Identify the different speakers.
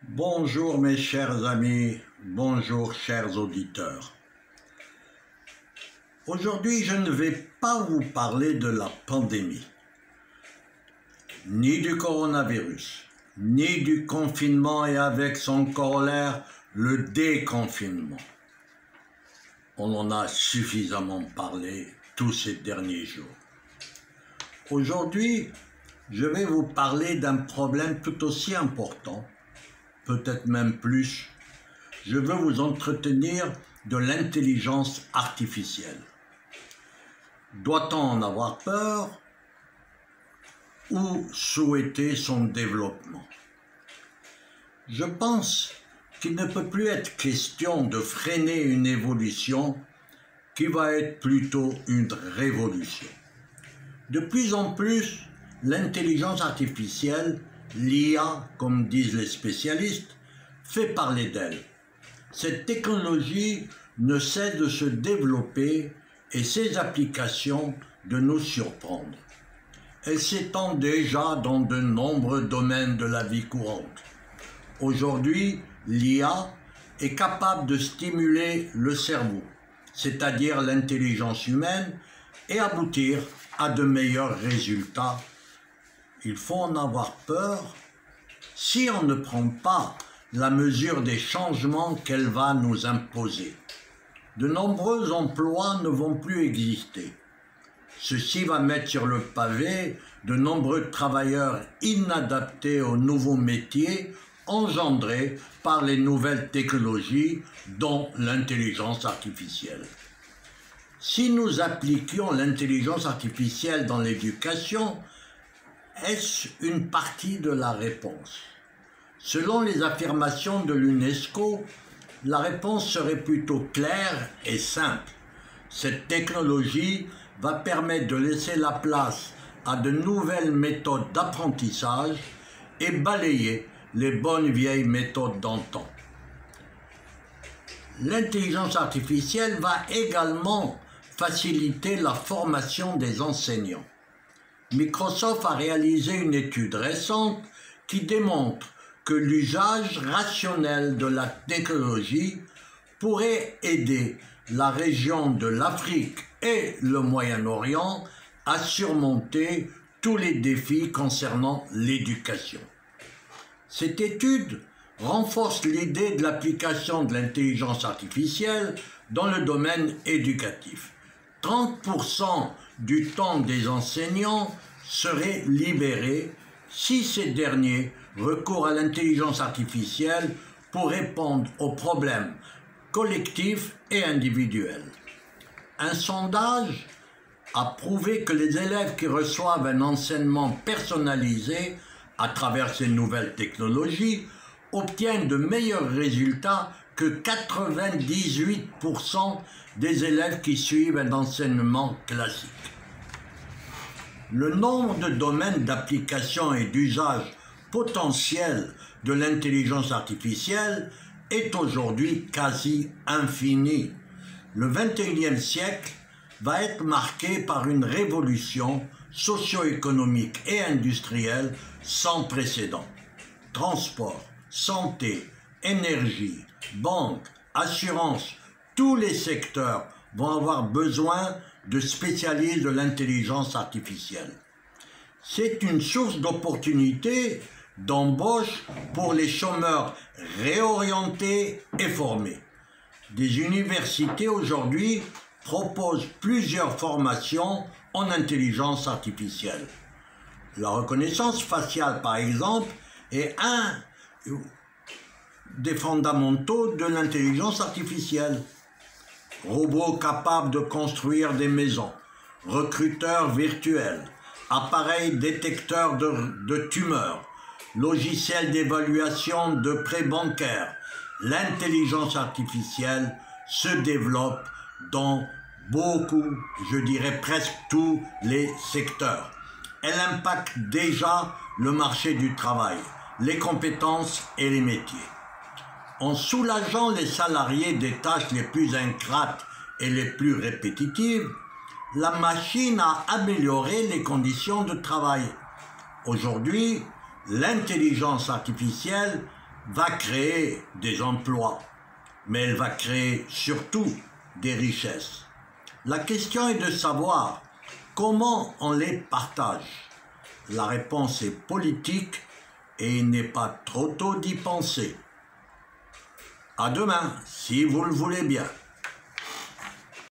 Speaker 1: Bonjour mes chers amis, bonjour chers auditeurs. Aujourd'hui, je ne vais pas vous parler de la pandémie, ni du coronavirus, ni du confinement et avec son corollaire, le déconfinement. On en a suffisamment parlé tous ces derniers jours. Aujourd'hui, je vais vous parler d'un problème tout aussi important, peut-être même plus. Je veux vous entretenir de l'intelligence artificielle. Doit-on en avoir peur ou souhaiter son développement? Je pense qu'il ne peut plus être question de freiner une évolution qui va être plutôt une révolution. De plus en plus, l'intelligence artificielle, l'IA, comme disent les spécialistes, fait parler d'elle. Cette technologie ne cesse de se développer et ses applications de nous surprendre. Elle s'étend déjà dans de nombreux domaines de la vie courante. Aujourd'hui, l'IA est capable de stimuler le cerveau, c'est-à-dire l'intelligence humaine, et aboutir à de meilleurs résultats. Il faut en avoir peur si on ne prend pas la mesure des changements qu'elle va nous imposer. De nombreux emplois ne vont plus exister. Ceci va mettre sur le pavé de nombreux travailleurs inadaptés aux nouveaux métiers engendrés par les nouvelles technologies, dont l'intelligence artificielle. Si nous appliquions l'intelligence artificielle dans l'éducation, est-ce une partie de la réponse? Selon les affirmations de l'UNESCO, la réponse serait plutôt claire et simple. Cette technologie va permettre de laisser la place à de nouvelles méthodes d'apprentissage et balayer les bonnes vieilles méthodes d'antan. L'intelligence artificielle va également faciliter la formation des enseignants. Microsoft a réalisé une étude récente qui démontre que l'usage rationnel de la technologie pourrait aider la région de l'Afrique et le Moyen-Orient à surmonter tous les défis concernant l'éducation. Cette étude renforce l'idée de l'application de l'intelligence artificielle dans le domaine éducatif. 30% du temps des enseignants serait libéré si ces derniers recourent à l'intelligence artificielle pour répondre aux problèmes collectifs et individuels. Un sondage a prouvé que les élèves qui reçoivent un enseignement personnalisé à travers ces nouvelles technologies obtiennent de meilleurs résultats que 98% des élèves qui suivent un enseignement classique. Le nombre de domaines d'application et d'usage potentiel de l'intelligence artificielle est aujourd'hui quasi infini. Le 21e siècle va être marqué par une révolution socio-économique et industrielle sans précédent. Transport, santé, énergie, banque, assurance, tous les secteurs vont avoir besoin de spécialistes de l'intelligence artificielle. C'est une source d'opportunités d'embauche pour les chômeurs réorientés et formés. Des universités aujourd'hui proposent plusieurs formations en intelligence artificielle. La reconnaissance faciale, par exemple, est un des fondamentaux de l'intelligence artificielle. Robots capables de construire des maisons, recruteurs virtuels, appareils détecteurs de tumeurs, logiciels d'évaluation de prêts bancaires. L'intelligence artificielle se développe dans beaucoup, je dirais presque tous les secteurs. Elle impacte déjà le marché du travail, les compétences et les métiers. En soulageant les salariés des tâches les plus ingrates et les plus répétitives, la machine a amélioré les conditions de travail. Aujourd'hui, l'intelligence artificielle va créer des emplois, mais elle va créer surtout des richesses. La question est de savoir comment on les partage. La réponse est politique et il n'est pas trop tôt d'y penser. À demain, si vous le voulez bien.